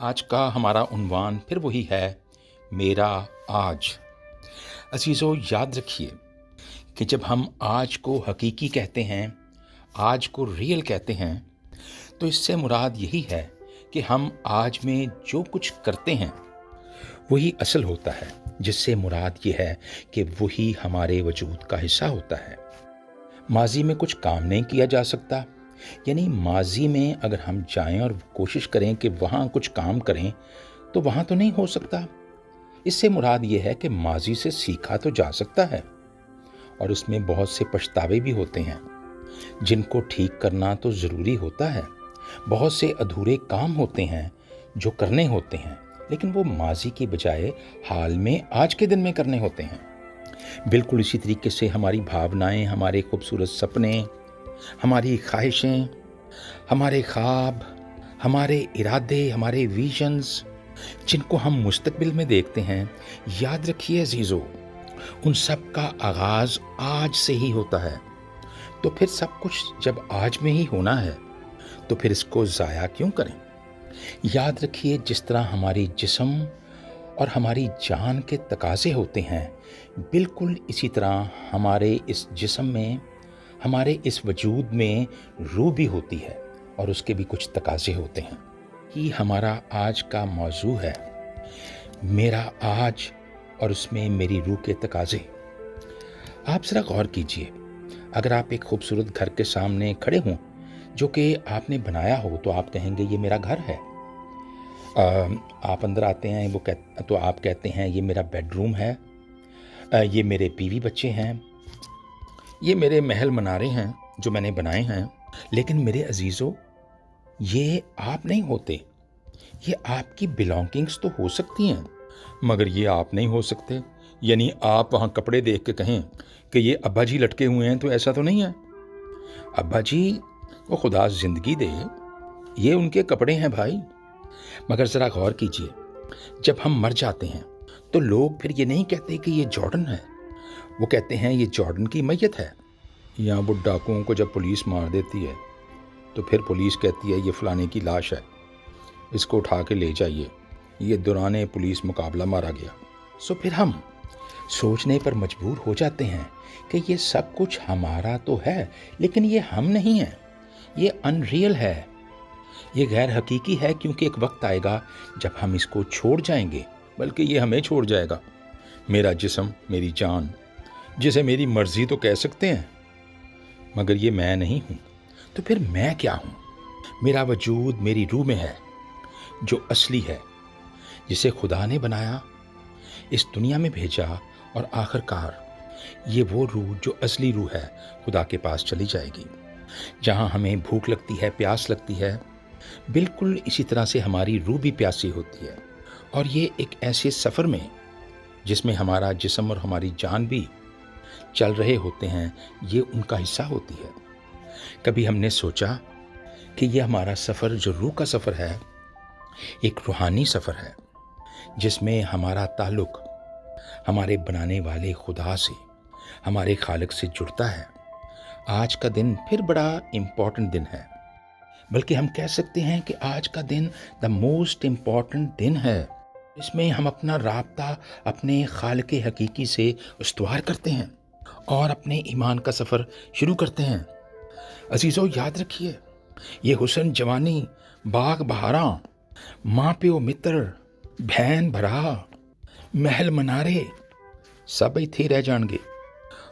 आज का हमारा उन्वान फिर वही है, मेरा आज। अजीज़ों, याद रखिए कि जब हम आज को हकीकी कहते हैं, आज को रियल कहते हैं, तो इससे मुराद यही है कि हम आज में जो कुछ करते हैं वही असल होता है, जिससे मुराद ये है कि वही हमारे वजूद का हिस्सा होता है। माजी में कुछ काम नहीं किया जा सकता, यानी माजी में अगर हम जाएं और कोशिश करें कि वहाँ कुछ काम करें तो वहाँ तो नहीं हो सकता। इससे मुराद ये है कि माजी से सीखा तो जा सकता है और उसमें बहुत से पछतावे भी होते हैं जिनको ठीक करना तो ज़रूरी होता है। बहुत से अधूरे काम होते हैं जो करने होते हैं, लेकिन वो माजी की बजाय हाल में आज के दिन में करने होते हैं। बिल्कुल इसी तरीके से हमारी भावनाएं, हमारे खूबसूरत सपने, हमारी ख्वाहिशें, हमारे ख्वाब, हमारे इरादे, हमारे विजन्स, जिनको हम मुस्तकबिल में देखते हैं, याद रखिए अजीज़ों, उन सब का आगाज़ आज से ही होता है। तो फिर सब कुछ जब आज में ही होना है तो फिर इसको ज़ाया क्यों करें। याद रखिए, जिस तरह हमारी जिस्म और हमारी जान के तकाज़े होते हैं, बिल्कुल इसी तरह हमारे इस जिस्म में, हमारे इस वजूद में रूह भी होती है और उसके भी कुछ तकाज़े होते हैं। ही हमारा आज का मौजू है, मेरा आज, और उसमें मेरी रूह के तकाज़े। आप ज़रा गौर कीजिए, अगर आप एक खूबसूरत घर के सामने खड़े हों जो कि आपने बनाया हो तो आप कहेंगे ये मेरा घर है। आप अंदर आते हैं तो आप कहते हैं ये मेरा बेडरूम है, ये मेरे बीवी बच्चे हैं, ये मेरे महल मनारे हैं जो मैंने बनाए हैं। लेकिन मेरे अजीज़ों, ये आप नहीं होते। ये आपकी बिलोंगिंग्स तो हो सकती हैं, मगर ये आप नहीं हो सकते। यानी आप वहाँ कपड़े देख के कहें कि ये अब्बा जी लटके हुए हैं, तो ऐसा तो नहीं है। अब्बा जी को खुदा ज़िंदगी दे, ये उनके कपड़े हैं भाई। मगर ज़रा गौर कीजिए, जब हम मर जाते हैं तो लोग फिर ये नहीं कहते कि ये जॉर्डन है, वो कहते हैं ये जॉर्डन की मैयत है। या वो डाकुओं को जब पुलिस मार देती है तो फिर पुलिस कहती है ये फ़लाने की लाश है, इसको उठा के ले जाइए, ये दौरान पुलिस मुकाबला मारा गया। सो फिर हम सोचने पर मजबूर हो जाते हैं कि ये सब कुछ हमारा तो है, लेकिन ये हम नहीं हैं, ये अनरियल है, ये गैर हकीकी है, क्योंकि एक वक्त आएगा जब हम इसको छोड़ जाएंगे, बल्कि ये हमें छोड़ जाएगा। मेरा जिस्म, मेरी जान, जिसे मेरी मर्जी तो कह सकते हैं, मगर ये मैं नहीं हूँ। तो फिर मैं क्या हूँ? मेरा वजूद मेरी रूह में है जो असली है, जिसे खुदा ने बनाया, इस दुनिया में भेजा, और आखिरकार ये वो रूह जो असली रूह है खुदा के पास चली जाएगी। जहाँ हमें भूख लगती है, प्यास लगती है, बिल्कुल इसी तरह से हमारी रूह भी प्यासी होती है। और ये एक ऐसे सफ़र में जिसमें हमारा जिस्म और हमारी जान भी चल रहे होते हैं, ये उनका हिस्सा होती है। कभी हमने सोचा कि ये हमारा सफ़र जो रूह का सफ़र है, एक रूहानी सफ़र है, जिसमें हमारा ताल्लुक़ हमारे बनाने वाले खुदा से, हमारे खालिक से जुड़ता है। आज का दिन फिर बड़ा इम्पॉर्टेंट दिन है, बल्कि हम कह सकते हैं कि आज का दिन द मोस्ट इम्पॉर्टेंट दिन है। इसमें हम अपना राब्ता अपने खालिक हकीकी से उस्तवार करते हैं और अपने ईमान का सफ़र शुरू करते हैं। अजीज़ों, याद रखिए, ये हुस्न जवानी, बाग बहारां, माँ प्यो मित्र, बहन भरा, महल मनारे, सब इत्थे रह जाएंगे।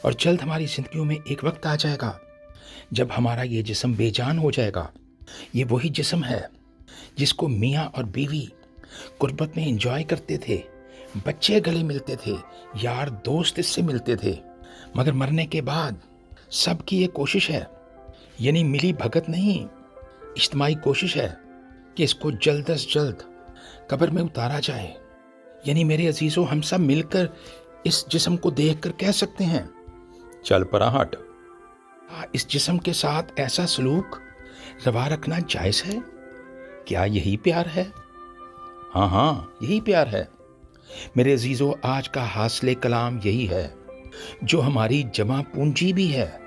और जल्द हमारी ज़िंदगियों में एक वक्त आ जाएगा जब हमारा ये जिस्म बेजान हो जाएगा। ये वही जिस्म है जिसको मियाँ और बीवी गुर्बत में एंजॉय करते थे, बच्चे गले मिलते थे, यार दोस्त इससे मिलते थे। मगर मरने के बाद सबकी ये कोशिश है, यानी मिली भगत नहीं, इज्तिमाई कोशिश है कि इसको जल्द अज जल्द कब्र में उतारा जाए। यानी मेरे अजीज़ों, हम सब मिलकर इस जिस्म को देखकर कह सकते हैं, चल परा हट। इस जिस्म के साथ ऐसा सलूक रवा रखना जायज़ है? क्या यही प्यार है? हाँ, यही प्यार है। मेरे अजीज़ों, आज का हासिल कलाम यही है, जो हमारी जमा पूंजी भी है।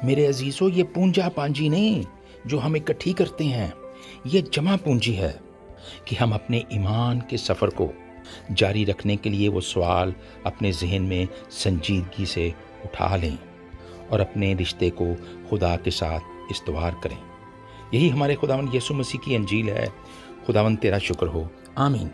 मेरे अजीज़ों, ये पूंजा पांजी नहीं जो हम इकट्ठी करते हैं, ये जमा पूंजी है। کہ ہم اپنے ایمان کے سفر کو جاری رکھنے کے لیے وہ سوال اپنے ذہن میں سنجیدگی سے اٹھا لیں اور اپنے رشتے کو خدا کے ساتھ استوار کریں۔ یہی ہمارے خداوند یسوع مسیح کی انجیل ہے۔ خداوند تیرا شکر ہو، آمین۔